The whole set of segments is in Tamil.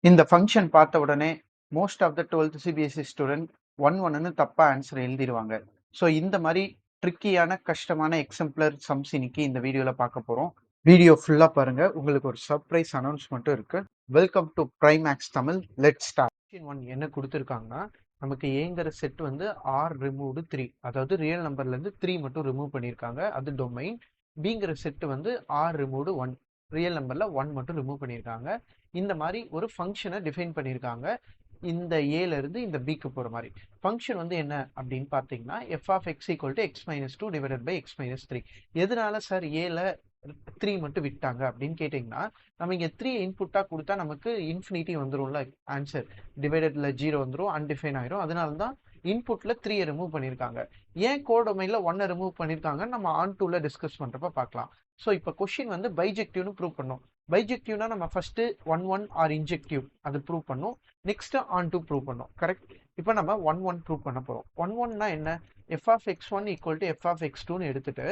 இந்த ஃபங்ஷன் பார்த்த உடனே most of the 12th CBSE student 1-1ன்னு தப்பா ஆன்சர் எழுதிருவாங்க. ஸோ இந்த மாதிரி ட்ரிக்கியான கஷ்டமான எக்ஸாம்பிளர் சம்ஸ் இன்னைக்கு இந்த வீடியோல பார்க்க போறோம். வீடியோ ஃபுல்லா பாருங்க. உங்களுக்கு ஒரு சர்ப்ரைஸ் அனௌன்ஸ்மெண்ட்டும் இருக்கு. Welcome to Primax Tamil. Let's start. Question 1 என்ன கொடுத்துருக்காங்கன்னா, நமக்கு ஏங்கிற செட் வந்து ஆர் ரிமூவ்டு 3, அதாவது ரியல் நம்பர்ல இருந்து 3 மட்டும் ரிமூவ் பண்ணியிருக்காங்க, அது டொமைன். பிங்கிற செட் வந்து ஆர் ரிமூவ்டு 1, ரியல் நம்பர்ல 1 மட்டும் ரிமூவ் பண்ணியிருக்காங்க. இந்த மாதிரி ஒரு ஃபங்க்ஷனை டிஃபைன் பண்ணியிருக்காங்க. இந்த ஏல இருந்து இந்த பிக்கு போற மாதிரி ஃபங்க்ஷன் வந்து என்ன அப்படின்னு பார்த்தீங்கன்னா, F of X equal to X minus two divided by X minus three. எதனால சார் ஏல 3 மட்டும் விட்டாங்க அப்படின்னு கேட்டிங்கன்னா, நம்ம இங்கே 3 இன்புட்டாக கொடுத்தா நமக்கு இன்ஃபினிட்டி வந்துரும்ல ஆன்சர். டிவைடட்ல 0 வந்துடும், அன்டிஃபைன் ஆயிரும். அதனால தான் இன்புட்ல 3 ரிமூவ் பண்ணியிருக்காங்க. ஏன் கோடொமைன்ல 1 ரிமூவ் பண்ணியிருக்காங்க நம்ம ஆன் டூல டிஸ்கஸ் பண்றப்ப பார்க்கலாம். ஸோ இப்போ கொஸ்டின் வந்து பைஜெக்டிவ்னு ப்ரூவ் பண்ணோம். பைஜெக்டிவ்னா நம்ம ஃபர்ஸ்ட் 1-1 ஆர் இன்ஜெக்டிவ் அது ப்ரூவ் பண்ணோம். நெக்ஸ்ட் ஆன் டூ ப்ரூவ் பண்ணோம். கரெக்ட். இப்போ நம்ம 1-1 ப்ரூவ் பண்ண போறோம். 1-1னா என்ன? F of X one equal to F of X டூன்னு எடுத்துட்டு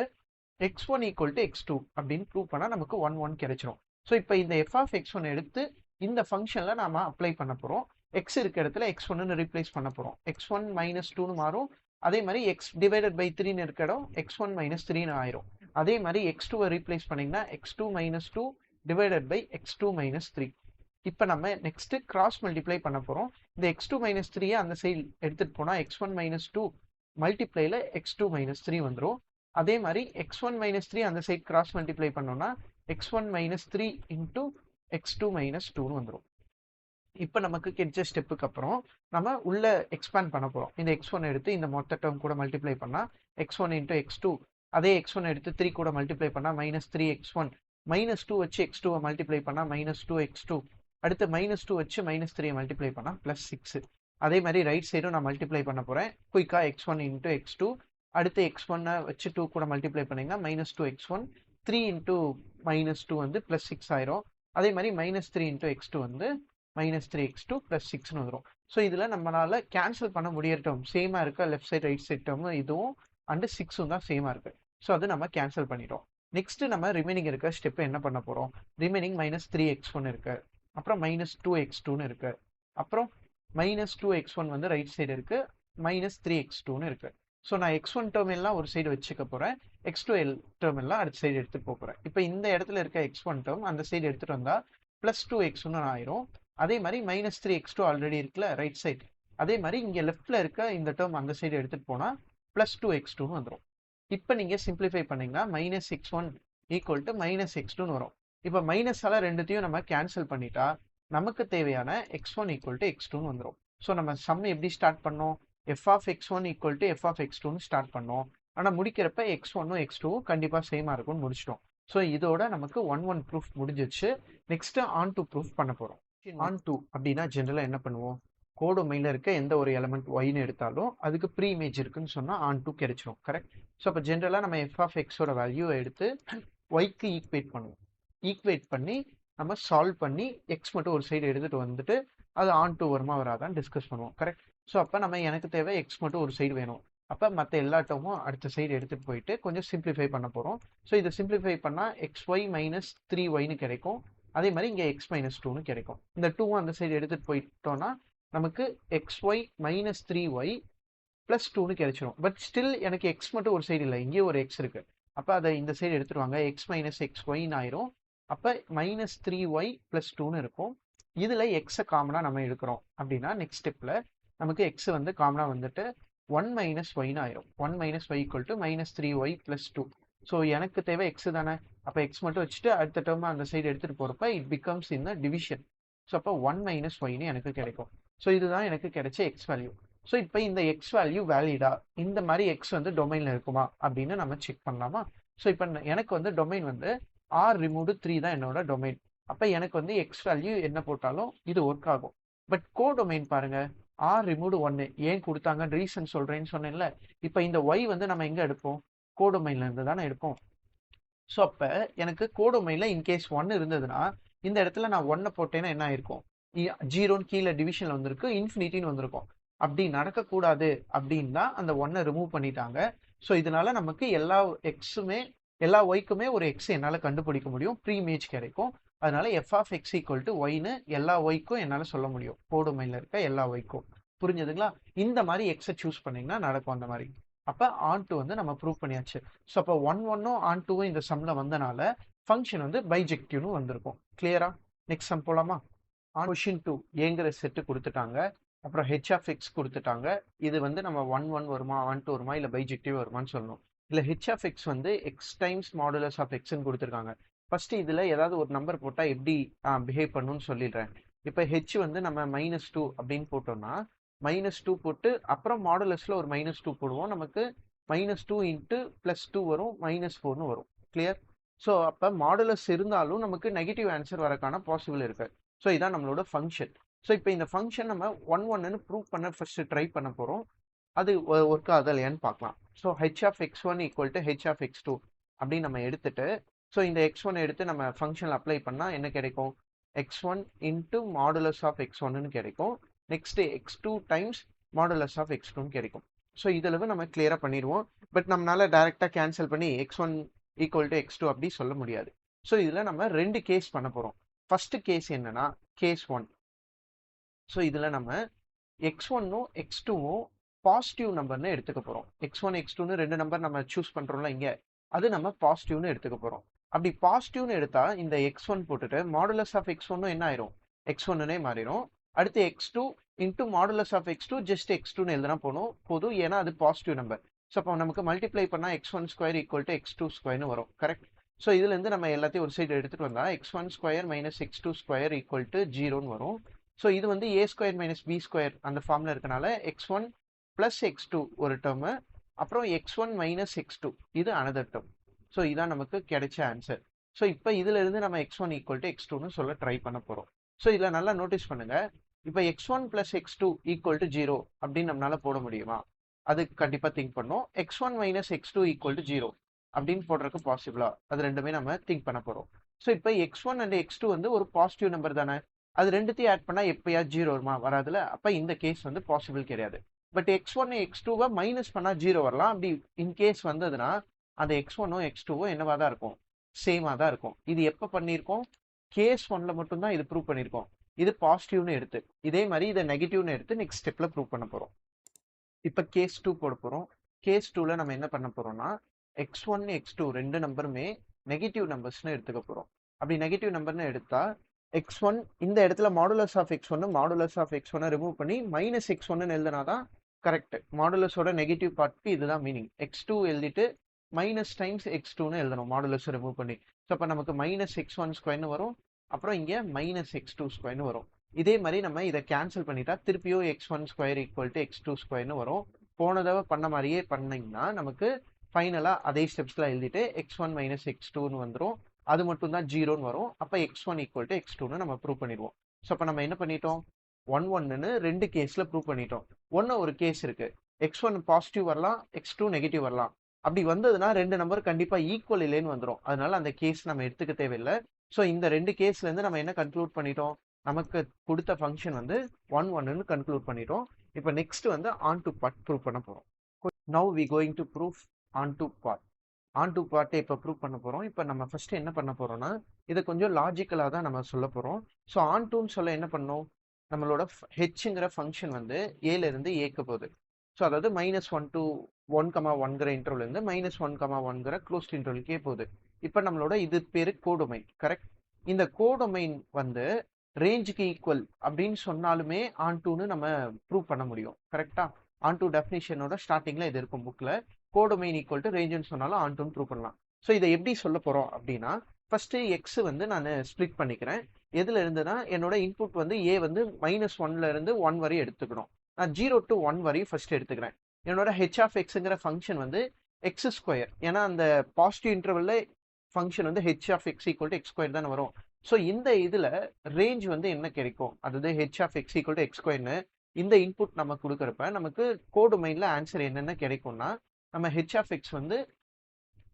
x1 ஈக்குவல் டு x2 அப்படின்னு ப்ரூவ் பண்ணா நமக்கு 1-1 கிடைச்சிரும். ஸோ இப்போ இந்த எஃப் ஆஃப் எக்ஸ் ஒன் எடுத்து இந்த ஃபங்க்ஷன்ல நாம அப்ளை பண்ண போறோம். எக்ஸ் இருக்க இடத்துல x1ன்னு ரீப்ளேஸ் பண்ண போறோம். x1 மைனஸ் டூன்னு மாறும். அதே மாதிரி எக்ஸ் டிவைடட் பை 3ன்னு இருக்க இடம் x1 மைனஸ் 3ன்னு ஆயிரும். அதே மாதிரி x2வை ரீப்ளேஸ் பண்ணீங்கன்னா x2 minus 2 divided by x2 minus 3. இப்போ நம்ம நெக்ஸ்ட் கிராஸ் மல்டிப்ளை பண்ண போறோம். இந்த x2 மைனஸ் 3 அந்த சைடு எடுத்துட்டு போனா x1 மைனஸ் 2 மல்டிப்ளைல x2 மைனஸ் 3 வந்துடும். அதே மாதிரி x1 மைனஸ் 3 அந்த சைட் கிராஸ் மல்டிப்ளை பண்ணோம்னா x1 minus 3 into x2 minus 2ன்னு வந்துடும். இப்போ நமக்கு கிடைச்ச ஸ்டெப்புக்கு அப்புறம் நம்ம உள்ள எக்ஸ்பேண்ட் பண்ண போறோம். இந்த x1 எடுத்து இந்த மொத்த டேர்ம் கூட மல்டிப்ளை பண்ணா x1 இன்டூ x2, அதே x1 எடுத்து 3 கூட மல்டிப்ளை பண்ணா மைனஸ் 3x1, மைனஸ் 2 வச்சு x2 மல்டிப்ளை பண்ணா மைனஸ் 2x2, அடுத்து மைனஸ் 2 வச்சு மைனஸ் 3 மல்டிப்ளை பண்ணா பிளஸ் 6. அதே மாதிரி ரைட் சைடும் நான் மல்டிப்ளை பண்ண போறேன். குயிக்கா x1 இன்டூ x2, அடுத்து x1 வச்சு 2 கூட மல்டிப்ளை பண்ணீங்கன்னா மைனஸ் 2x1, 3 இன்டூ மைனஸ் 2 வந்து பிளஸ் 6 ஆயிரும். அதே மாதிரி மைனஸ் 3 இன்டூ x2 வந்து மைனஸ் 3x2 பிளஸ் 6ன்னு வந்துடும். ஸோ இதில் நம்மளால கேன்சல் பண்ண முடியற டேர்ம் சேமா இருக்க, left side right side term இதுவும் அண்ட் 6ம் தான் சேமா இருக்கு. ஸோ அது நம்ம கேன்சல் பண்ணிட்டோம். நெக்ஸ்ட் நம்ம ரிமைனிங் இருக்க ஸ்டெப் என்ன பண்ண போறோம்? ரிமைனிங் மைனஸ் 3x1 இருக்கு, அப்புறம் மைனஸ் 2x2ன்னு இருக்கு, அப்புறம் மைனஸ் 2x1 வந்து ரைட் சைடு இருக்கு, மைனஸ் 3x2ன்னு இருக்கு. ஸோ நான் x1 டேர்ம் எல்லாம் ஒரு சைடு வச்சுக்க போறேன், x2 டேர்ம் எல்லாம் அடுத்த சைடு எடுத்துட்டு போறேன். இப்போ இந்த இடத்துல இருக்க x1 டேர்ம் அந்த சைடு எடுத்துட்டு வந்தா பிளஸ் 2x1 ஆயிரும். அதே மாதிரி மைனஸ் 3x2 ஆல்ரெடி இருக்குல்ல ரைட் சைடு, அதே மாதிரி இங்க லெஃப்ட்ல இருக்க இந்த டேர்ம் அந்த சைடு எடுத்துட்டு போனா பிளஸ் 2x2ன்னு வந்துடும். இப்போ நீங்க சிம்பிளிஃபை பண்ணீங்கன்னா minus x1 equal to minus x2ன்னு வரும். இப்போ மைனஸால ரெண்டுத்தையும் நம்ம கேன்சல் பண்ணிட்டா நமக்கு தேவையான x1 ஈக்குவல் டு x2ன்னு வந்துடும். ஸோ நம்ம சம் எப்படி ஸ்டார்ட் பண்ணோம்? F of x1 equal to F of x2ன்னு ஸ்டார்ட் பண்ணோம். ஆனால் முடிக்கிறப்ப x1ம் x2வும் கண்டிப்பாக சேமா இருக்கும்னு முடிச்சிட்டோம். ஸோ இதோட நமக்கு 1-1 ப்ரூஃப் முடிஞ்சிச்சு. நெக்ஸ்ட் ஆன் டூ ப்ரூஃப் பண்ண போறோம். ஆன் டூ அப்படின்னா ஜென்ரலாக என்ன பண்ணுவோம்? கோடொமைன்ல இருக்க எந்த ஒரு எலமெண்ட் ஒய்னு எடுத்தாலும் அதுக்கு ப்ரீ இமேஜ் இருக்குன்னு சொன்னா ஆன் டூ கிடைச்சிரும். கரெக்ட். ஸோ அப்போ ஜென்ரலாக நம்ம எஃப் ஆஃப் எக்ஸோட வேல்யூவை எடுத்து ஒய்க்கு ஈக்குவேட் பண்ணுவோம். ஈக்குவேட் பண்ணி நம்ம சால்வ் பண்ணி எக்ஸ் மட்டும் ஒரு சைடு எடுத்துட்டு வந்துட்டு அது ஆன் டூ வருமா வராதான் டிஸ்கஸ் பண்ணுவோம். கரெக்ட். ஸோ அப்போ நம்ம எனக்கு தேவை எக்ஸ் மட்டும் ஒரு சைடு வேணும். அப்போ மற்ற எல்லா டேர்மும் அடுத்த சைடு எடுத்துட்டு போயிட்டு கொஞ்சம் சிம்பிளிஃபை பண்ண போறோம். ஸோ இதை சிம்பிளிஃபை பண்ணா XY மைனஸ் 3y கிடைக்கும். அதே மாதிரி இங்கே x மைனஸ் 2ன்னு கிடைக்கும். இந்த 2வும் அந்த சைடு எடுத்துட்டு போயிட்டோம்னா நமக்கு XY மைனஸ் 3y பிளஸ் 2ன்னு கிடைச்சிரும். பட் ஸ்டில் எனக்கு x மட்டும் ஒரு சைடு இல்லை, இங்கேயே ஒரு x இருக்கு. அப்போ அதை இந்த சைடு எடுத்துருவாங்க, x மைனஸ் XYன்னு ஆயிரும். அப்போ மைனஸ் 3y பிளஸ் 2ன்னு இருக்கும். இதுல எக்ஸை காமனா நம்ம எடுக்கிறோம் அப்படின்னா நெக்ஸ்ட் ஸ்டெப்ல நமக்கு எக்ஸ் வந்து காமனா வந்துட்டு 1 மைனஸ் ஒய்னு ஆயிரும். 1 minus Y equal to minus 3y plus 2. So எனக்கு தேவை எக்ஸ் தானே, அப்போ எக்ஸ் மட்டும் வச்சுட்டு அடுத்த டேர்ம் அந்த சைடு எடுத்துட்டு போறப்ப it becomes in the division. So அப்போ 1 மைனஸ் ஒய்னு எனக்கு கிடைக்கும். ஸோ இதுதான் எனக்கு கிடைச்ச எக்ஸ் வேல்யூ. ஸோ இப்போ இந்த எக்ஸ் வேல்யூ வேலிடா, இந்த மாதிரி எக்ஸ் வந்து டொமைன்ல இருக்குமா அப்படின்னு நம்ம செக் பண்ணலாமா? ஸோ இப்போ எனக்கு வந்து டொமைன் வந்து ஆர் ரிமூவ்டு 3 தான் என்னோட டொமைன். அப்போ எனக்கு வந்து எக்ஸ் வேல்யூ என்ன போட்டாலும் இது ஒர்க் ஆகும். பட் கோ டொமைன் பாருங்க, ஆர் ரிமூவ்டு 1 ஏன் கொடுத்தாங்கன்னு ரீசன் சொல்றேன்னு சொன்னேன்ல. இப்போ இந்த ஒய் வந்து நம்ம எங்க எடுப்போம்? கோடொமைன்ல இருந்து தானே எடுப்போம். ஸோ அப்போ எனக்கு கோடொமைன்ல இன்கேஸ் 1 இருந்ததுன்னா இந்த இடத்துல நான் 1 போட்டேன்னா என்ன ஆயிருக்கும்? 0ன்னு கீழே டிவிஷன்ல வந்திருக்கு, இன்ஃபினிட்டின்னு வந்திருக்கும். அப்படி நடக்கக்கூடாது அப்படின்னு தான் அந்த 1 ரிமூவ் பண்ணிட்டாங்க. ஸோ இதனால நமக்கு எல்லா எக்ஸுமே எல்லா ஒய்க்குமே ஒரு எக்ஸ் என்னால் கண்டுபிடிக்க முடியும், ப்ரீ இமேஜ் கிடைக்கும். அதனால f of X equal to ஒய்னு எல்லா ஒய்க்கும் என்னால் சொல்ல முடியும், கோடொமைனில் இருக்க எல்லா ஒய்க்கும். புரிஞ்சதுங்களா? இந்த மாதிரி எக்ஸை சூஸ் பண்ணிங்கன்னா நடக்கும் அந்த மாதிரி. அப்போ ஆன் டூ வந்து நம்ம ப்ரூவ் பண்ணியாச்சு. ஸோ அப்போ 1 ஆன் டூவும் இந்த சம்மில் வந்தனால ஃபங்க்ஷன் வந்து பைஜெக்டிவ்னு வந்திருக்கும். கிளியரா? நெக்ஸ்ட் சம் போலாமா? கொஷின் 2 ஏங்கிற செட்டு கொடுத்துட்டாங்க, அப்புறம் ஹெச் ஆஃப் எக்ஸ் கொடுத்துட்டாங்க. இது வந்து நம்ம 1 வருமா, ஆன் டூ வருமா, இல்லை பைஜெக்டிவ் வருமானு சொல்லணும். இல்லை ஹெச் ஆஃப் எக்ஸ் வந்து எக்ஸ் டைம்ஸ் மாடுலஸ் ஆஃப் எக்ஸ்ன்னு கொடுத்துருக்காங்க. ஃபர்ஸ்ட் இதில் ஏதாவது ஒரு நம்பர் போட்டால் எப்படி பிஹேவ் பண்ணுன்னு சொல்லிடுறேன். இப்போ ஹெச் வந்து நம்ம -2 அப்படின்னு போட்டோம்னா -2 போட்டு அப்புறம் மாடுலஸில் ஒரு -2 போடுவோம். நமக்கு -2 இன்ட்டு +2 வரும், -4ன்னு வரும். கிளியர்? ஸோ அப்போ மாடுலஸ் இருந்தாலும் நமக்கு நெகட்டிவ் ஆன்சர் வரக்கான பாசிபிள் இருக்கு. ஸோ இதான் நம்மளோட ஃபங்க்ஷன். ஸோ இப்போ இந்த ஃபங்க்ஷன் நம்ம 1 ப்ரூவ் பண்ண ஃபர்ஸ்ட் ட்ரை பண்ண போகிறோம். அது ஒர்க் ஆகுதா இல்லையான்னு பார்க்கலாம். So H of x1 equal to H of x2 அப்படின்னு நம்ம எடுத்துட்டு, ஸோ இந்த x1 எடுத்து நம்ம ஃபங்க்ஷனில் அப்ளை பண்ணால் என்ன கிடைக்கும்? x1 இன்ட்டு மாடுலஸ் ஆஃப் x1ன்னு கிடைக்கும். Next x2 times modulus of x2ன்னு கிடைக்கும். ஸோ இதில் நம்ம கிளியராக பண்ணிடுவோம். பட் நம்மளால டைரெக்டாக கேன்சல் பண்ணி x1 ஈக்குவல் டு x2 அப்படி சொல்ல முடியாது. ஸோ இதில் நம்ம 2 கேஸ் பண்ண போகிறோம். ஃபர்ஸ்ட் கேஸ் என்னன்னா கேஸ் 1. ஸோ இதில் நம்ம x1ம் x2ம் பாசிட்டிவ் நம்பர்னு எடுத்துக்க போகிறோம். x1 x2ன்னு 2 நம்பர் நம்ம சூஸ் பண்ணுறோம்ல இங்கே, அது நம்ம பாசிட்டிவ்னு எடுத்துக்க போகிறோம். அப்படி பாசிட்டிவ்னு எடுத்தா இந்த x1 போட்டுட்டு மாடுலஸ் ஆஃப் x1ம் என்ன ஆயிரும்? x1னே மாறிடும். அடுத்து x2 into modulus of x2 just x2ன்னு எழுதுனா போதும், ஏன்னா அது பாசிட்டிவ் நம்பர். ஸோ அப்போ நமக்கு மல்டிப்ளை பண்ணால் x1 square equal to x2 ஸ்கொயர்னு வரும். கரெக்ட்? ஸோ இதுலேருந்து நம்ம எல்லாத்தையும் ஒரு சைடு எடுத்துகிட்டு வந்தால் x1 square minus x2 square equal to 0ன்னு வரும். ஸோ இது வந்து a square minus b square அந்த ஃபார்மில் இருக்கனால x1 ப்ளஸ் x2 ஒரு டேர்மு, அப்புறம் x1 மைனஸ் x2 இது அனதர் டேர்ம். ஸோ இதான் நமக்கு கிடைச்ச ஆன்சர். ஸோ இப்போ இதிலிருந்து நம்ம x1 ஈக்குவல் டு x2ன்னு சொல்ல ட்ரை பண்ண போகிறோம். ஸோ இதில் நல்லா நோட்டீஸ் பண்ணுங்க, இப்போ x1 plus x2 equal to 0 அப்படின்னு நம்மளால போட முடியுமா? அது கண்டிப்பாக திங்க் பண்ணோம். x1 minus x2 equal to 0 அப்படின்னு போடுறதுக்கு பாசிபிளா? அது ரெண்டுமே நம்ம திங்க் பண்ண போகிறோம். ஸோ இப்போ x1 அண்ட் x2 வந்து ஒரு பாசிட்டிவ் நம்பர் தானே, அது ரெண்டுத்தையும் ஆட் பண்ணால் எப்போயா 0 வருமா? வராதுல. அப்போ இந்த கேஸ் வந்து பாசிபிள் கிடையாது. பட் x1 x2வை மைனஸ் பண்ணால் 0 வரலாம். அப்படி இன்கேஸ் வந்ததுன்னா அந்த x1ம் x2வும் என்னவா தான் இருக்கும்? சேமாக தான் இருக்கும். இது எப்போ பண்ணியிருக்கோம்? கேஸ் 1ல் மட்டும்தான் இது ப்ரூவ் பண்ணியிருக்கோம். இது பாசிட்டிவ்னு எடுத்து, இதே மாதிரி இதை நெகட்டிவ்னு எடுத்து நெக்ஸ்ட் ஸ்டெப்பில் ப்ரூவ் பண்ண போகிறோம். இப்போ கேஸ் 2 போட போகிறோம். கேஸ் 2ல் நம்ம என்ன பண்ண போகிறோம்னா x1 x2 ரெண்டு நம்பருமே நெகட்டிவ் நம்பர்ஸ்னு எடுத்துக்க போகிறோம். அப்படி நெகட்டிவ் நம்பர்னு எடுத்தா x1 இந்த இடத்துல மாடுலஸ் ஆஃப் x1 ரிமூவ் பண்ணி மைனஸ் x1ன்னு எழுதினா தான் கரெக்ட். மாடுலஸோட நெகட்டிவ் பார்ட்க்கு இதுதான் மீனிங். x2 எழுதிட்டு மைனஸ் டைம்ஸ் x2ன்னு எழுதணும் மாடுலஸ் ரிமூவ் பண்ணி. ஸோ அப்போ நமக்கு மைனஸ் x1 ஸ்கொயர்னு வரும், அப்புறம் இங்கே மைனஸ் x2 ஸ்கொயர்னு வரும். இதே மாதிரி நம்ம இதை கேன்சல் பண்ணிட்டா திருப்பியும் x1 square equal to x2 ஸ்கொயர்னு வரும். போன தடவை பண்ண மாதிரியே பண்ணிங்கன்னா நமக்கு ஃபைனலாக அதே ஸ்டெப்ஸில் எழுதிட்டு x1 மைனஸ் x2ன்னு வந்துடும். அது மட்டும் தான் 0ன்னு வரும். அப்போ x1 ஈக்குவல் டு x2ன்னு நம்ம ப்ரூவ் பண்ணிடுவோம். ஸோ அப்போ நம்ம என்ன பண்ணிட்டோம்? 1 2 கேஸில் ப்ரூவ் பண்ணிட்டோம். ஒரு கேஸ் இருக்கு, x1 பாசிட்டிவ் வரலாம், x2 நெகட்டிவ் வரலாம். அப்படி வந்ததுன்னா ரெண்டு நம்பர் கண்டிப்பாக ஈக்குவல் இல்லைன்னு வந்துடும். அதனால அந்த கேஸ் நம்ம எடுத்துக்க தேவையில்லை. ஸோ இந்த 2 கேஸ்லேருந்து நம்ம என்ன கன்க்ளூட் பண்ணிட்டோம்? நமக்கு கொடுத்த ஃபங்க்ஷன் வந்து 1 கன்க்ளூட் பண்ணிட்டோம். இப்போ நெக்ஸ்ட் வந்து ஆன் டு பார்ட் ப்ரூவ் பண்ண போகிறோம். Now we going to prove onto part. Onto பார்ட்டை இப்போ ப்ரூவ் பண்ண போகிறோம். இப்போ நம்ம ஃபஸ்ட்டு என்ன பண்ண போகிறோம்னா இதை கொஞ்சம் லாஜிக்கலாக தான் நம்ம சொல்ல போகிறோம். ஸோ ஆன் டூன்னு சொல்ல என்ன பண்ணோம்? நம்மளோட ஹெச்ங்கிற ஃபங்க்ஷன் வந்து ஏலேருந்து ஏக்க போகுது. ஸோ அதாவது -1 to 1,1ங்கிற இன்டர்வல்லேருந்து -1,1ங்கிற க்ளோஸ்ட் இன்டர்வலுக்கே போகுது. இப்போ நம்மளோட இது பேர் கோடொமைன். கரெக்ட்? இந்த கோடொமைன் வந்து ரேஞ்சுக்கு ஈக்குவல் அப்படின்னு சொன்னாலுமே ஆன் டூன்னு நம்ம ப்ரூவ் பண்ண முடியும். கரெக்டா? ஆன் டூ டெஃபினிஷனோட ஸ்டார்டிங்கில் இது இருக்கும் புக்கில். கோடொமைன் ஈக்குவல் டு ரேஞ்சுன்னு சொன்னாலும் ஆன் டூன்னு ப்ரூவ் பண்ணலாம். ஸோ இதை எப்படி சொல்ல போகிறோம் அப்படின்னா ஃபர்ஸ்ட் எக்ஸ் வந்து நான் ஸ்ப்ளிட் பண்ணிக்கிறேன். எதுல இருந்துன்னா என்னோட இன்புட் வந்து ஏ வந்து -1ல இருந்து 1 வரை எடுத்துக்கணும். நான் 0 to 1 வரையும் ஃபர்ஸ்ட் எடுத்துக்கிறேன். என்னோட ஹெச் ஆஃப் எக்ஸுங்கிற ஃபங்க்ஷன் வந்து எக்ஸ் ஸ்கொயர், ஏன்னா அந்த பாசிட்டிவ் இன்டர்வல்ல ஃபங்க்ஷன் வந்து H of X equal to X square தானே வரும். ஸோ இந்த இதில் ரேஞ்ச் வந்து என்ன கிடைக்கும்? அதாவது H of X equal to X ஸ்கொயர்னு இந்த இன்புட் நம்ம கொடுக்குறப்ப நமக்கு கோடொமைனில் ஆன்சர் என்னென்ன கிடைக்கும்னா நம்ம ஹெச் ஆஃப் எக்ஸ் வந்து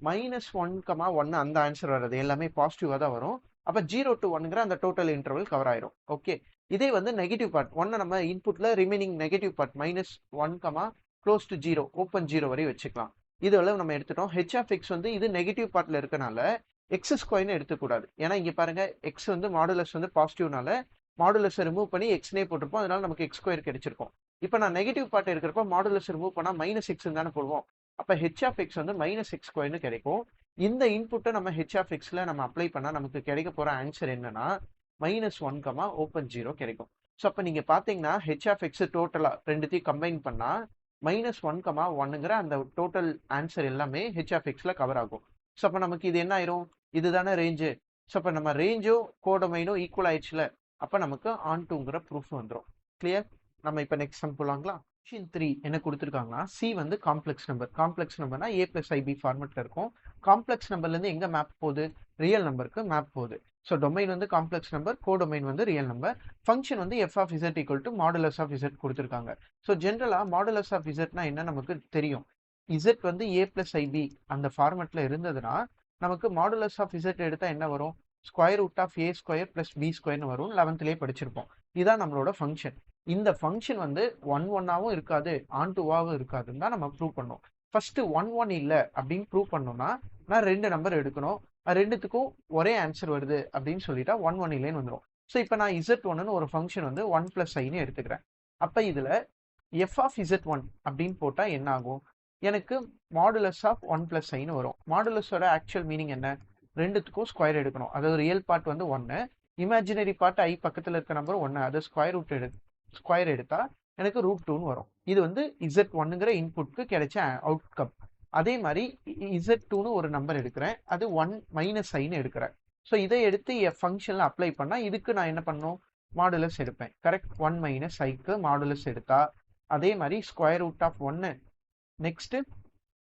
-1,1 அந்த ஆன்சர் வர்றது எல்லாமே பாசிட்டிவாக தான் வரும். அப்போ 0 to 1ங்கிற அந்த டோட்டல் இன்டர்வல் கவர் ஆயிரும். ஓகே, இதே வந்து நெகட்டிவ் பார்ட் 1 நம்ம இன்புட்ல remaining negative part -1, close to 0, open 0 வரை வச்சுக்கலாம். இதெல்லாம் நம்ம எடுத்துட்டோம். ஹெச் ஆஃப் எக்ஸ் வந்து இது நெகட்டிவ் பார்ட்ல இருக்கனால எக்ஸ் ஸ்கொயர்னு எடுத்துக்கூடாது. ஏன்னா இங்க பாருங்க எக்ஸ் வந்து மாடுலஸ் வந்து பாசிட்டிவ்னால மாடுலஸை ரிமூவ் பண்ணி எக்ஸ்னே போட்டிருப்போம். அதனால நமக்கு எக்ஸ் ஸ்கொயர் கிடைச்சிருக்கும். இப்போ நான் நெகட்டிவ் பார்ட் இருக்கிறப்ப மாடுலஸ் ரிமூவ் பண்ணா மைனஸ் எக்ஸ் தானே போடுவோம். அப்ப ஹெச் ஆஃப் எக்ஸ் வந்து மைனஸ் எக்ஸ் ஸ்கொயர்னு கிடைக்கும். இந்த இன்புட்டை நம்ம ஹெச் ஆஃப் எக்ஸ்ல நம்ம அப்ளை பண்ணா நமக்கு கிடைக்க போற ஆன்சர் என்னன்னா -1, ஓப்பன் 0 கிடைக்கும். ஸோ அப்போ நீங்க பாத்தீங்கன்னா ஹெச் ஆஃப் எக்ஸ் டோட்டலா ரெண்டுத்தையும் கம்பைன் பண்ணா -1, 1ங்கிற அந்த டோட்டல் ஆன்சர் எல்லாமே ஹெச் ஆஃப் எக்ஸ்ல கவர் ஆகும். ஸோ அப்போ நமக்கு இது என்ன ஆயிரும், இதுதானே ரேஞ்சு. ஸோ அப்போ நம்ம ரேஞ்சும் கோடொமைனும் ஈக்குவல் ஆயிடுச்சுல, அப்போ நமக்கு ஆன்டுங்கிற ப்ரூஃப் வந்துடும். கிளியர். நம்ம இப்போ நெக்ஸ்ட் சம் போலாங்களா. கொஷின் 3 என்ன கொடுத்துருக்காங்கன்னா சி வந்து காம்ப்ளெக்ஸ் நம்பர். காம்ப்ளெக்ஸ் நம்பர்னா a + ib ஃபார்மெட்ல இருக்கும். காம்ப்ளெக்ஸ் நம்பர்லேருந்து எங்க மேப் போகுது, ரியல் நம்பருக்கு மேப் போகுது. ஸோ டொமைன் வந்து காம்ப்ளெக்ஸ் நம்பர், கோடொமைன் வந்து ரியல் நம்பர். ஃபங்க்ஷன் வந்து f of z = modulus of z கொடுத்துருக்காங்க. ஸோ ஜென்ரலா மாடுலஸ் ஆஃப் zனா என்ன நமக்கு தெரியும். z வந்து a + ib அந்த ஃபார்மெட்ல இருந்ததுன்னா நமக்கு மாடுலஸ் ஆஃப் z எடுத்தா என்ன வரும், square root of a square + b ஸ்கொயர்னு வரும். 11லேயே படிச்சிருப்போம். இதான் நம்மளோட ஃபங்க்ஷன். இந்த ஃபங்க்ஷன் வந்து 1 இருக்காது, ஆன் 2 இருக்காதுன்னு தான் நம்ம ப்ரூவ் பண்ணோம். ஃபர்ஸ்ட் 1 இல்ல அப்படின்னு ப்ரூவ் பண்ணோம்னா நான் 2 நம்பர் எடுக்கணும். ரெண்டுத்துக்கும் ஒரே ஆன்சர் வருது அப்படின்னு சொல்லிட்டா 1 இல்லைன்னு வந்துடும். ஸோ இப்போ நான் z1ன்னு ஒரு ஃபங்க்ஷன் வந்து 1 + iன்னு எடுத்துக்கிறேன். அப்போ இதுல f of z1 அப்படின்னு போட்டா என்ன ஆகும், எனக்கு மாடுலஸ் ஆஃப் 1 + iன்னு வரும். மாடுலஸோட ஆக்சுவல் மீனிங் என்ன, ரெண்டுத்துக்கும் ஸ்கொயர் எடுக்கணும். அதாவது ரியல் பார்ட் வந்து 1, இமேஜினரி பார்ட் i பக்கத்துல இருக்க நம்பர் 1, அது ஸ்கொயர் எடுத்தா எனக்கு √2ன்னு வரும். இது வந்து z1ங்கிற இன்புட்க்கு கிடைச்ச அவுட்கம். அதே மாதிரி z2ன்னு ஒரு நம்பர் எடுக்கிறேன், அது 1 - iன்னு எடுக்கிறேன். ஸோ இதை எடுத்து என் ஃபங்க்ஷன்ல அப்ளை பண்ணா இதுக்கு நான் என்ன பண்ணணும், மாடுலஸ் எடுப்பேன். கரெக்ட். 1 - iக்கு மாடுலஸ் எடுத்தா அதே மாதிரி square root of 1, next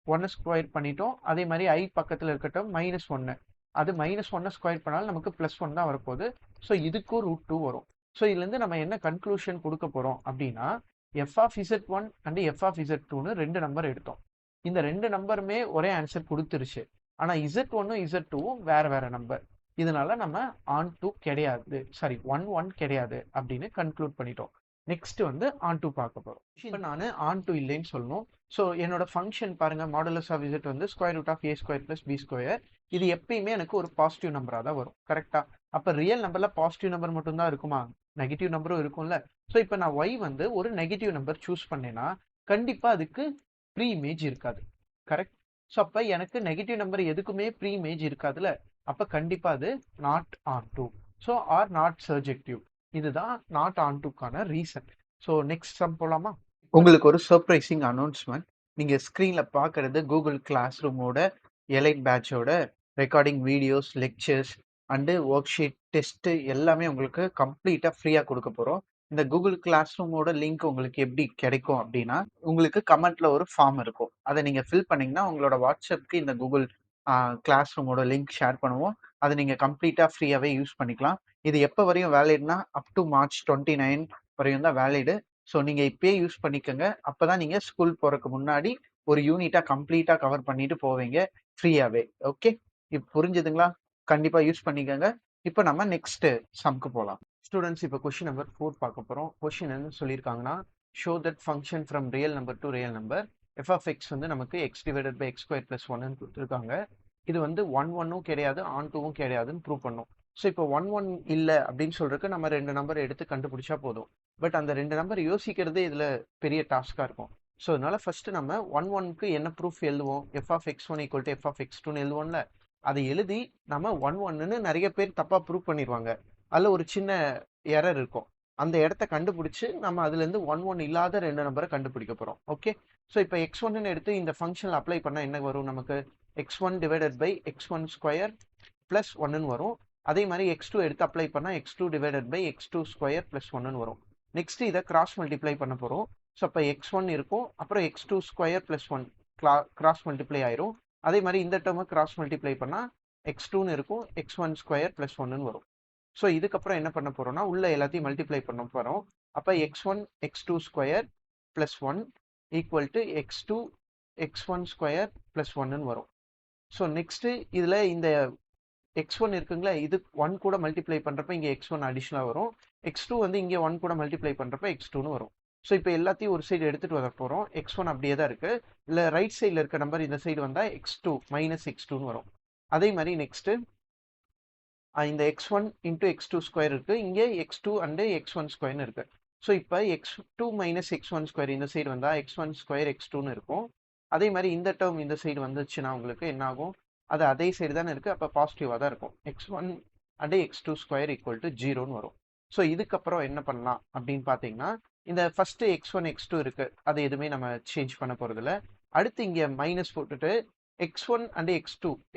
1 square பண்ணிட்டோம். அதே மாதிரி i பக்கத்தில் இருக்கட்டும் -1, அது -1 ஸ்கொயர் பண்ணாலும் நமக்கு +1 தான் வரப்போகுது. ஸோ இதுக்கும் √2 வரும். ஸோ இதுலேருந்து நம்ம என்ன கன்க்ளூஷன் கொடுக்க போறோம் அப்படின்னா f of z1 and f of z2ன்னு 2 number எடுத்தோம். இந்த 2 நம்பருமே ஒரே ஆன்சர் கொடுத்துருச்சு. ஆனா z1ம் z2வும் வேற வேற நம்பர். இதனால நம்ம on2 கிடையாது, சாரி 1 கிடையாது அப்படின்னு கன்க்ளூட் பண்ணிட்டோம். நெக்ஸ்ட் வந்து on2 பார்க்க போறோம். இப்போ நான் on2 இல்லைன்னு சொல்லணும். ஸோ என்னோட ஃபங்க்ஷன் பாருங்க, மாடுலஸ் ஆஃப் z வந்து square root of a square + b square. இது எப்பயுமே எனக்கு ஒரு பாசிட்டிவ் நம்பரா தான் வரும். கரெக்டா. அப்ப ரியல் நம்பர்ல பாசிட்டிவ் நம்பர் மட்டும் தான் இருக்குமா, நெகட்டிவ் நம்பரும் இருக்கும்ல. ஸோ இப்போ நான் y வந்து ஒரு நெகட்டிவ் நம்பர் சூஸ் பண்ணேன்னா கண்டிப்பா அதுக்கு ப்ரீ இமேஜ் இருக்காது. கரெக்ட். ஸோ அப்ப எனக்கு நெகட்டிவ் நம்பர் எதுக்குமே ப்ரீ இமேஜ் இருக்காதுல, அப்ப கண்டிப்பா அது not on2. So or not surjective. இதுதான் நாட் on2க்கான ரீசன். ஸோ நெக்ஸ்ட் சம் போலாமா. உங்களுக்கு ஒரு சர்ப்ரைசிங் அனௌன்ஸ்மெண்ட். நீங்க ஸ்க்ரீன்ல பார்க்கறது கூகுள் கிளாஸ் ரூமோட எலைட் பேட்சோட recording videos, lectures and worksheet, test எல்லாமே உங்களுக்கு கம்ப்ளீட்டா ஃப்ரீயா கொடுக்க போறோம். இந்த கூகுள் கிளாஸ் ரூமோட லிங்க் உங்களுக்கு எப்படி கிடைக்கும் அப்படின்னா, உங்களுக்கு கமெண்ட்ல ஒரு ஃபார்ம் இருக்கும். அதை நீங்க ஃபில் பண்ணீங்கன்னா உங்களோட வாட்ஸ்அப்க்கு இந்த கூகுள் கிளாஸ் ரூமோட லிங்க் ஷேர் பண்ணுவோம். அதை நீங்க கம்ப்ளீட்டா ஃப்ரீயாவே யூஸ் பண்ணிக்கலாம். இது எப்போ வரையும் வேலிட்னா அப் டு March 29 வரையும் தான் வேலிடு. ஸோ நீங்க இப்பயே யூஸ் பண்ணிக்கோங்க. அப்பதான் நீங்க ஸ்கூல் போறதுக்கு முன்னாடி ஒரு யூனிட்டா கம்ப்ளீட்டா கவர் பண்ணிட்டு போவீங்க ஃப்ரீயாவே. ஓகே, இப்போ புரிஞ்சுதுங்களா. கண்டிப்பா யூஸ் பண்ணிக்கோங்க. இப்போ நம்ம நெக்ஸ்ட் சம்க்கு போலாம். ஸ்டூடெண்ட்ஸ், இப்போ கொஸ்டின் நம்பர் 4 பார்க்க போறோம். கொஸ்டின் என்ன சொல்லியிருக்காங்கன்னா, show that function from real number to real number f of x வந்து நமக்கு x / x² + 1ன்னு கொடுத்துருக்காங்க. இது வந்து 1 கிடையாது, on2வும் கிடையாதுன்னு ப்ரூவ் பண்ணும். ஸோ இப்போ 1 இல்லை அப்படின்னு சொல்றதுக்கு நம்ம 2 நம்பர் எடுத்து கண்டுபிடிச்சா போதும். பட் அந்த 2 நம்பர் யோசிக்கிறதே இதுல பெரிய டாஸ்கா இருக்கும். ஸோ அதனால ஃபர்ஸ்ட் நம்ம 1க்கு என்ன ப்ரூஃப் எழுதுவோம், f of x1 = f of x2ன்னு எழுதுவோம்ல. அதை எழுதி நம்ம 1ன்னு நிறைய பேர் தப்பா ப்ரூவ் பண்ணிடுவாங்க. அதுல ஒரு சின்ன எரர் இருக்கும். அந்த இடத்த கண்டுபிடிச்சு நம்ம அதுல இருந்து 1 இல்லாத 2 நம்பரை கண்டுபிடிக்க போறோம். ஓகே. ஸோ இப்போ x1ன்னு எடுத்து இந்த ஃபங்க்ஷன்ல அப்ளை பண்ணா என்ன வரும், நமக்கு x1 / x1² + 1ன்னு வரும். அதே மாதிரி x2 எடுத்து அப்ளை பண்ணா x2 / x2² + 1ன்னு வரும். நெக்ஸ்ட் இதை கிராஸ் மல்டிப்ளை பண்ண போறோம். ஸோ அப்போ x1 இருக்கும், அப்புறம் x2² + 1 கிராஸ் மல்டிப்ளை ஆயிரும். அதே மாதிரி இந்த டேர்மை கிராஸ் மல்டிப்ளை பண்ணா x2ன்னு இருக்கும், x1² + 1ன்னு வரும். ஸோ இதுக்கப்புறம் என்ன பண்ண போறோம்னா உள்ள எல்லாத்தையும் மல்டிப்ளை பண்ண போறோம். அப்போ x1 x2² + 1 = x2 x1² + 1ன்னு வரும். ஸோ நெக்ஸ்ட் இதுல இந்த x1 இருக்குங்களா, இது 1 கூட மல்டிப்ளை பண்றப்ப இங்க x1 அடிஷனலா வரும். x2 வந்து இங்க 1 கூட மல்டிப்ளை பண்றப்ப x2ன்னு வரும். ஸோ இப்போ எல்லாத்தையும் ஒரு சைடு எடுத்துட்டு வர போறோம். x1 அப்படியே தான் இருக்கு. இல்ல ரைட் சைட்ல இருக்க நம்பர் இந்த சைடு வந்தா x2 - x2ன்னு வரும். அதே மாதிரி நெக்ஸ்ட் இந்த x1 இன்டூ x2 ஸ்கொயர் இருக்கு, இங்கே x2 அண்ட் x1 ஸ்கொயர்னு இருக்கு. ஸோ இப்போ x2 மைனஸ் x1 ஸ்கொயர் இந்த சைடு வந்தா x1 ஸ்கொயர் x2ன்னு இருக்கும். அதே மாதிரி இந்த டேர்ம் இந்த சைடு வந்துச்சுன்னா உங்களுக்கு என்ன ஆகும், அது அதே சைடு தானே இருக்கு, அப்போ பாசிட்டிவாக தான் இருக்கும். x1 and x2 square equal to 0ன்னு வரும். ஸோ இதுக்கப்புறம் என்ன பண்ணலாம் அப்படின்னு பார்த்தீங்கன்னா, இந்த ஃபர்ஸ்ட் x1 x2 இருக்கு, அது எதுவுமே நம்ம சேஞ்ச் பண்ண போறதில்ல. அடுத்து இங்கே மைனஸ் போட்டுட்டு x1 and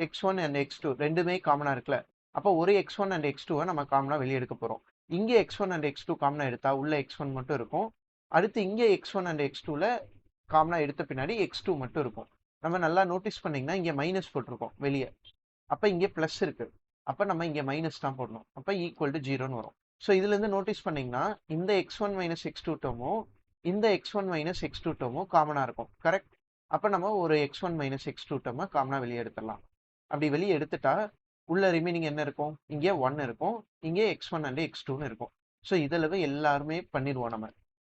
x1 and x2 ரெண்டுமே காமனா இருக்குல்ல, அப்போ ஒரு x1 அண்ட் x2 நம்ம காமனா வெளியே எடுக்க போறோம். இங்கே x1 அண்ட் x2 காமனா எடுத்தா உள்ள x1 மட்டும் இருக்கும். அடுத்து இங்கே x1 அண்ட் x2ல காமனா எடுத்த பின்னாடி x2 மட்டும் இருக்கும். நம்ம நல்லா நோட்டீஸ் பண்ணீங்கன்னா இங்கே மைனஸ் போட்டிருக்கோம் வெளியே, அப்போ இங்கே ப்ளஸ் இருக்கு, அப்போ நம்ம இங்கே மைனஸ் தான் போடணும், அப்போ ஈக்குவல் டு 0ன்னு வரும். ஸோ இதுல இருந்து நோட்டீஸ் பண்ணீங்கன்னா இந்த x1 மைனஸ் x2 டேர்மும் இந்த x1 மைனஸ் x2 டேர்மும் காமனா இருக்கும். கரெக்ட்? அப்போ நம்ம ஒரு x1 மைனஸ் x2 டேர்மை காமனா வெளியே எடுத்துடலாம். அப்படி வெளியே எடுத்துட்டா உள்ள ரிமைனிங் என்ன இருக்கும், இங்கே 1 இருக்கும், இங்கே x1 அண்ட் x2ன்னு இருக்கும். ஸோ இதில் எல்லாருமே பண்ணிடுவோம் நம்ம.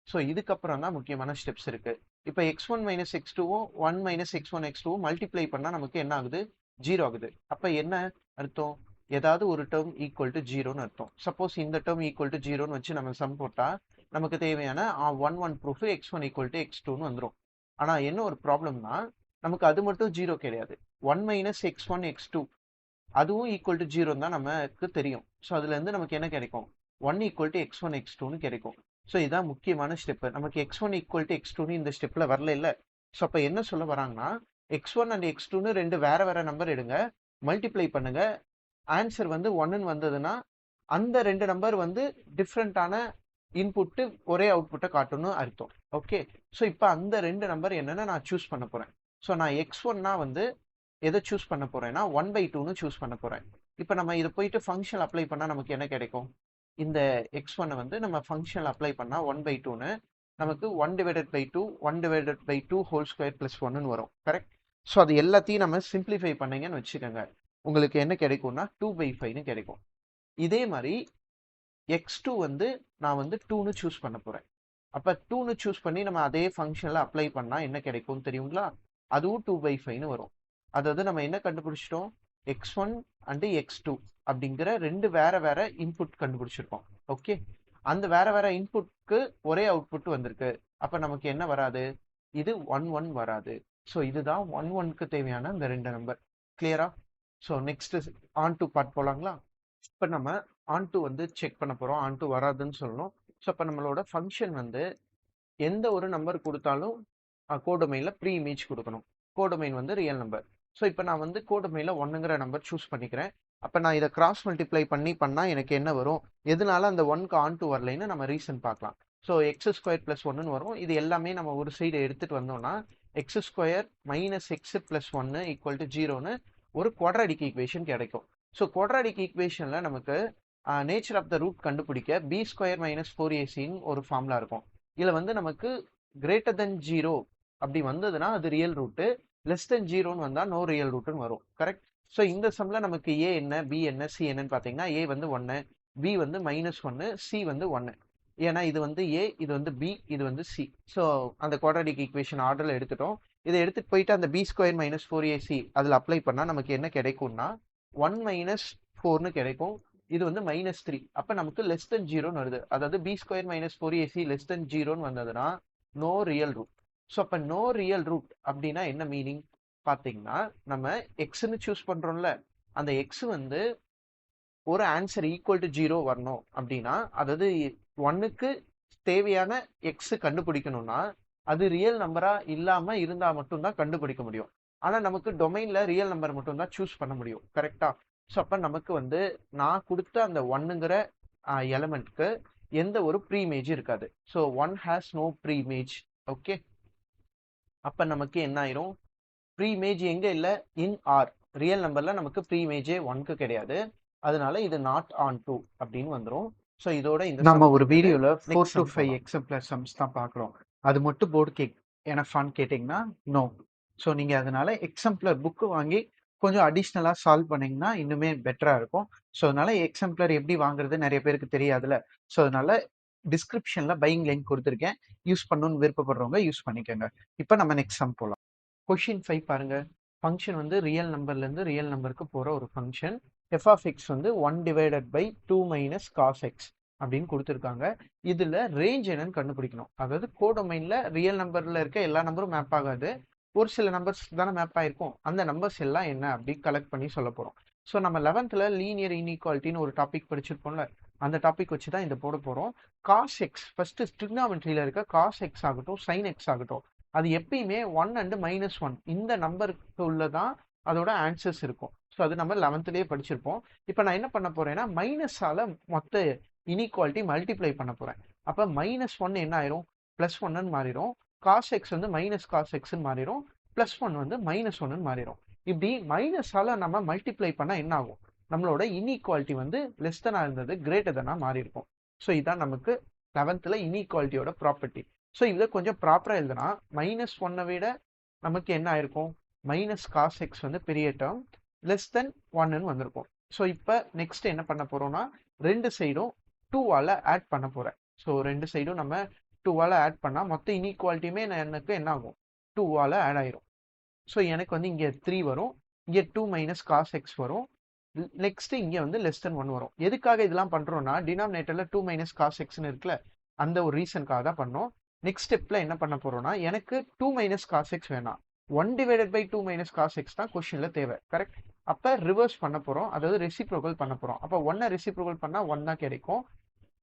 ஸோ இதுக்கப்புறம் தான் முக்கியமான ஸ்டெப்ஸ் இருக்கு. இப்போ x1 மைனஸ் x2வும் 1 மைனஸ் x1 x2வும் மல்டிப்ளை பண்ணால் நமக்கு என்ன ஆகுது, 0 ஆகுது. அப்போ என்ன அர்த்தம், ஏதாவது ஒரு டேர்ம் ஈக்குவல் டு 0ன்னு அர்த்தம். சப்போஸ் இந்த டேர்ம் ஈக்குவல் டு 0ன்னு வச்சு நம்ம சம் போட்டால் நமக்கு தேவையான 1 ப்ரூஃப் x1 ஈக்குவல் டு x2ன்னு வந்துடும். ஆனால் என்ன ஒரு ப்ராப்ளம்னா, நமக்கு அது மட்டும் 0 கிடையாது, 1 மைனஸ் x1 x2 அதுவும் ஈக்குவல் டு 0 தான் நமக்கு தெரியும். ஸோ அதுலேருந்து நமக்கு என்ன கிடைக்கும், 1 ஈக்குவல் டு x1 x2ன்னு கிடைக்கும். ஸோ இதான் முக்கியமான ஸ்டெப்பு. நமக்கு x1 ஈக்குவல் டு x2ன்னு இந்த ஸ்டெப்பில் வரல இல்லை. ஸோ அப்போ என்ன சொல்ல வராங்கன்னா, x1 அண்ட் x2ன்னு ரெண்டு வேற வேற நம்பர் எடுங்க, மல்டிப்ளை பண்ணுங்க, ஆன்சர் வந்து 1ன்னு வந்ததுன்னா அந்த ரெண்டு நம்பர் வந்து டிஃப்ரெண்ட்டான இன்புட்டு ஒரே அவுட்புட்டை காட்டணும்னு அர்த்தம். ஓகே, ஸோ இப்போ அந்த ரெண்டு நம்பர் என்னென்னு நான் சூஸ் பண்ண போகிறேன். ஸோ நான் x1னா வந்து எதை சூஸ் பண்ண போகிறேன்னா 1/2ன்னு சூஸ் பண்ண போகிறேன். இப்போ நம்ம இதை போயிட்டு ஃபங்க்ஷன் அப்ளை பண்ணால் நமக்கு என்ன கிடைக்கும், இந்த x1 வந்து நம்ம ஃபங்க்ஷன் அப்ளை பண்ணால் 1/2ன்னு நமக்கு 1/2 ஹோல் ஸ்கொயர் ப்ளஸ் 1ன்னு வரும். கரெக்ட்? ஸோ அது எல்லாத்தையும் நம்ம சிம்பிளிஃபை பண்ணீங்கன்னு வச்சுக்கோங்க, உங்களுக்கு என்ன கிடைக்கும்னா 2/5ன்னு கிடைக்கும். இதே மாதிரி x2 வந்து நான் வந்து 2ன்னு சூஸ் பண்ண போகிறேன். அப்போ 2ன்னு சூஸ் பண்ணி நம்ம அதே ஃபங்க்ஷனில் அப்ளை பண்ணால் என்ன கிடைக்கும்னு தெரியுங்களா, அதுவும் 2/5ன்னு வரும். அதாவது நம்ம என்ன கண்டுபிடிச்சிட்டோம், x1 அண்ட் x2 அப்படிங்கிற ரெண்டு வேற வேற இன்புட் கண்டுபிடிச்சிருக்கோம். ஓகே, அந்த வேற வேற இன்புட்க்கு ஒரே அவுட்புட் வந்திருக்கு. அப்போ நமக்கு என்ன வராது, இது 1 1 வராது. ஸோ இதுதான் 1 1க்கு தேவையான இந்த ரெண்டு நம்பர். கிளியரா? So next onto part போகலாங்களா. இப்போ நம்ம ஆன் டு வந்து செக் பண்ண போகிறோம், ஆன் டு வராதுன்னு சொல்லணும். ஸோ அப்போ நம்மளோட ஃபங்க்ஷன் வந்து எந்த ஒரு நம்பர் கொடுத்தாலும் கோடொமைனில் ப்ரீ இமேஜ் கொடுக்கணும். கோடொமைன் வந்து ரியல் நம்பர். ஸோ இப்போ நான் வந்து கோடொமைனில் 1ங்கிற நம்பர் சூஸ் பண்ணிக்கிறேன். அப்போ நான் இதை கிராஸ் மல்டிப்ளை பண்ணால் எனக்கு என்ன வரும், எதனால அந்த 1க்கு ஆன் டு வரலைன்னு நம்ம ரீசன் பார்க்கலாம். ஸோ x² + 1ன்னு வரும். இது எல்லாமே நம்ம ஒரு சைடு எடுத்துகிட்டு வந்தோம்னா x² - x + 1 ஈக்குவல் டு 0ன்னு ஒரு குவாட்ராடிக் ஈக்குவேஷன் கிடைக்கும். ஸோ குவாட்ராடிக் ஈக்குவேஷனில் நமக்கு நேச்சர் ஆஃப் த ரூட் கண்டுபிடிக்க b² - 4ac ஒரு ஃபார்முலா இருக்கும். இதில் வந்து நமக்கு greater than 0 அப்படி வந்ததுன்னா அது ரியல் ரூட்டு, less than 0ன்னு வந்தால் நோ ரியல் ரூட்டுன்னு வரும். கரெக்ட்? ஸோ இந்த சம்மில் நமக்கு a என்ன, b என்ன, c என்னன்னு பார்த்தீங்கன்னா a வந்து 1, b வந்து -1, c வந்து 1. ஏன்னா இது வந்து a, இது வந்து b, இது வந்து c. ஸோ அந்த குவாட்ராடிக் ஈக்குவேஷன் ஆர்டரில் எடுத்துட்டோம். இதை எடுத்துகிட்டு போயிட்டு அந்த b² - 4ac அதில் அப்ளை பண்ணால் நமக்கு என்ன கிடைக்கும்னா 1 - 4ன்னு கிடைக்கும். இது வந்து -3. அப்போ நமக்கு less than 0ன்னு வருது. அதாவது b² - 4ac less than 0ன்னு வந்ததுன்னா நோ ரியல் ரூட். ஸோ அப்போ நோ ரியல் ரூட் அப்படின்னா என்ன மீனிங் பார்த்தீங்கன்னா, நம்ம எக்ஸ்ன்னு சூஸ் பண்ணுறோம்ல, அந்த எக்ஸ் வந்து ஒரு ஆன்சர் ஈக்குவல் டு 0 வரணும் அப்படின்னா, அதாவது 1க்கு தேவையான எக்ஸ் கண்டுபிடிக்கணும்னா அது ரியல் நம்பரா இல்லாம இருந்தா மட்டும்தான் கண்டுபிடிக்க முடியும். ஆனா நமக்கு டொமைன்ல ரியல் நம்பர் மட்டும் தான் சூஸ் பண்ண முடியும். கரெக்டா? ஸோ அப்ப நமக்கு வந்து நான் கொடுத்த அந்த 1ங்கிற எலமெண்ட்க்கு எந்த ஒரு ப்ரீ இமேஜ் இருக்காது. So 1 has no pre image. Okay, அப்ப நமக்கு என்ன ஆயிரும், ப்ரீ இமேஜ் எங்க இல்ல, இன் ஆர். ரியல் நம்பர்ல நமக்கு ப்ரீ இமேஜே 1க்கு கிடையாது. அதனால இது நாட் ஆன் டு அப்படின்னு வந்துடும். ஸோ இதோட இந்த நம்ம ஒரு வீடியோல 4 to 5 எக்ஸாம்பிள் சம்ஸ் தான் பார்க்குறோம். அது மட்டும் போர்டு எனஃபான்னு கேட்டிங்கன்னா நோ. ஸோ நீங்கள் அதனால எக்ஸாம்பிளர் புக்கு வாங்கி கொஞ்சம் அடிஷ்னலாக சால்வ் பண்ணிங்கன்னா இன்னுமே பெட்டராக இருக்கும். ஸோ அதனால எக்ஸாம்பிளர் எப்படி வாங்குறது நிறைய பேருக்கு தெரியாதுல்ல. ஸோ அதனால டிஸ்கிரிப்ஷனில் பையிங் லிங்க் கொடுத்துருக்கேன், யூஸ் பண்ணணும்னு விருப்பப்படுறவங்க யூஸ் பண்ணிக்கோங்க. இப்போ நம்ம நெக்ஸ்ட் சம் போகலாம். கொஷின் 5 பாருங்க. ஃபங்க்ஷன் வந்து ரியல் நம்பர்லேருந்து ரியல் நம்பருக்கு போகிற ஒரு ஃபங்க்ஷன். எஃப் ஆஃப் எக்ஸ் வந்து 1 divided by 2 minus cos X அப்படின்னு கொடுத்துருக்காங்க. இதில் ரேஞ்ச் என்னன்னு கண்டுபிடிக்கணும். அதாவது கோடொமைனில் ரியல் நம்பரில் இருக்க எல்லா நம்பரும் மேப் ஆகாது, ஒரு சில நம்பர்ஸ் தானே மேப் ஆகிருக்கும். அந்த நம்பர்ஸ் எல்லாம் என்ன அப்படி கலெக்ட் பண்ணி சொல்ல போகிறோம். ஸோ நம்ம 11th லீனியர் இன்இக்வாலிட்டின்னு ஒரு டாபிக் படிச்சிருப்போம்ல, அந்த டாபிக் வச்சு தான் இதை போட போகிறோம். காஸ் எக்ஸ் ஃபர்ஸ்ட் ட்ரிக்னாமெட்ரியில் இருக்க காஸ் எக்ஸ் ஆகட்டும் சைன் எக்ஸ் ஆகட்டும், அது எப்பயுமே 1 அண்ட் -1 இந்த நம்பருக்கு உள்ளதான் அதோட ஆன்சர்ஸ் இருக்கும். ஸோ அது நம்ம 11th படிச்சிருப்போம். இப்போ நான் என்ன பண்ண போறேன்னா மைனஸால மொத்த இன்இக்வாலிட்டி மல்டிப்ளை பண்ண போறேன். அப்போ -1 என்ன ஆயிரும், +1 மாறிடும். காஸ் எக்ஸ் வந்து மைனஸ் காஸ் எக்ஸ்ன்னு மாறிடும், +1 வந்து -1 மாறிடும். இப்படி மைனஸால நம்ம மல்டிப்ளை பண்ணா என்ன ஆகும், நம்மளோட இன்இக்வாலிட்டி வந்து லெஸ் தெனா இருந்தது கிரேட்டர் தெனா மாறி இருக்கும். ஸோ இதான் நமக்கு 11th இன்இக்வாலிட்டியோட ப்ராப்பர்ட்டி. ஸோ இதை கொஞ்சம் ப்ராப்பராக எழுதுனா -1 விட நமக்கு என்ன ஆயிருக்கும், மைனஸ் காஸ் எக்ஸ் வந்து பெரிய டேர்ம், லெஸ் தென் 1ன்னு வந்திருக்கும். ஸோ இப்போ நெக்ஸ்ட் என்ன பண்ண போறோம்னா ரெண்டு சைடும் 2ஆல் ஆட் பண்ண போறேன். ஸோ ரெண்டு சைடும் நம்ம 2ஆல் ஆட் பண்ணா மொத்த இன்இக்வாலிட்டியுமே எனக்கு என்ன ஆகும், 2ஆல் ஆட் ஆயிரும். ஸோ எனக்கு வந்து இங்கே 3 வரும், இங்கே 2 மைனஸ் காஸ் எக்ஸ் வரும், நெக்ஸ்ட் இங்கே வந்து லெஸ் தென் 1 வரும். எதுக்காக இதெல்லாம் பண்றோம்னா டினாமினேட்டர்ல 2 மைனஸ் காஸ் எக்ஸ்ன்னு இருக்குல்ல, அந்த ஒரு ரீசனுக்காக தான் பண்ணோம். நெக்ஸ்ட் ஸ்டெப்ல என்ன பண்ண போறோம்னா எனக்கு 2 மைனஸ் காஸ் எக்ஸ் வேணாம், 1 divided by 2 minus cos X தான் கொஸ்டின்ல தேவை. கரெக்ட். அப்ப ரிவர்ஸ் பண்ண போறோம், அதாவது ரெசிப்ரோகல் பண்ண போறோம். அப்ப 1 ரெசிப்ரோகல் பண்ணா 1 தான் கிடைக்கும்.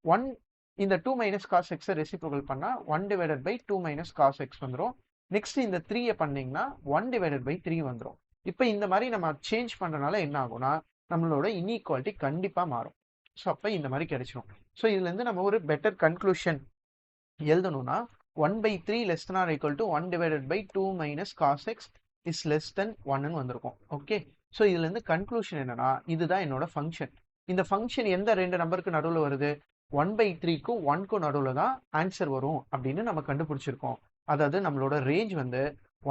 1 இந்த 2 மைனஸ் காஸ் எக்ஸை ரெசிப்ரோகல் பண்ணா 1 divided by 2 minus cos X வந்துடும். நெக்ஸ்ட் இந்த 3 பண்ணீங்கன்னா 1 டிவைடட் பை 3 வந்துடும். இப்போ இந்த மாதிரி நம்ம சேஞ்ச் பண்றதுனால என்ன ஆகும்னா நம்மளோட இன்இக்வாலிட்டி கண்டிப்பா மாறும். ஸோ அப்போ இந்த மாதிரி கிடைச்சிடும். ஸோ இதுல இருந்து நம்ம ஒரு பெட்டர் கன்க்ளூஷன் எழுதணும்னா 1/3 less than or equal to 1 divided by 2 minus cos x is less than 1ன்னு வந்திருக்கும். ஓகே. ஸோ இதுல இருந்து கன்க்ளூஷன் என்னன்னா இதுதான் என்னோட ஃபங்க்ஷன். இந்த ஃபங்க்ஷன் எந்த ரெண்டு நம்பருக்கு நடுவில் வருது, 1/3க்கும் 1க்கும் நடுவில் தான் ஆன்சர் வரும் அப்படின்னு நம்ம கண்டுபிடிச்சிருக்கோம். அதாவது நம்மளோட ரேஞ்ச் வந்து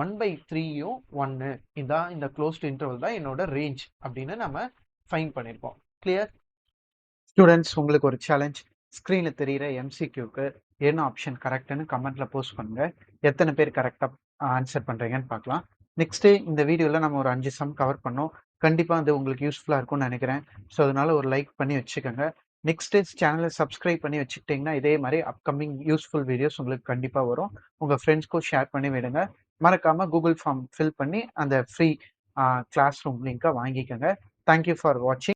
1/3யும் 1, இதான் இந்த க்ளோஸ்ட் இன்டர்வல் தான் என்னோட ரேஞ்ச் அப்படின்னு நம்ம ஃபைண்ட் பண்ணியிருக்கோம். Clear students? உங்களுக்கு ஒரு சேலஞ்ச், ஸ்க்ரீன்ல தெரிகிற எம்சிக்யூக்கு என்ன ஆப்ஷன் கரெக்ட்னு கமெண்ட்ல போஸ்ட் பண்ணுங்க. எத்தனை பேர் கரெக்டாக ஆன்சர் பண்ணுறீங்கன்னு பார்க்கலாம். நெக்ஸ்ட்டு இந்த வீடியோவில் நம்ம ஒரு 5 சம் கவர் பண்ணோம். கண்டிப்பாக அது உங்களுக்கு யூஸ்ஃபுல்லாக இருக்கும்னு நினைக்கிறேன். ஸோ அதனால ஒரு லைக் பண்ணி வச்சுக்கோங்க. நெக்ஸ்ட்டு சேனலை சப்ஸ்கிரைப் பண்ணி வச்சுக்கிட்டிங்கன்னா இதே மாதிரி அப்கமிங் யூஸ்ஃபுல் வீடியோஸ் உங்களுக்கு கண்டிப்பாக வரும். உங்கள் ஃப்ரெண்ட்ஸ்க்கும் ஷேர் பண்ணி விடுங்க. மறக்காமல் கூகுள் ஃபார்ம் ஃபில் பண்ணி அந்த ஃப்ரீ கிளாஸ் ரூம் லிங்கை வாங்கிக்கோங்க. தேங்க்யூ ஃபார் வாட்சிங்.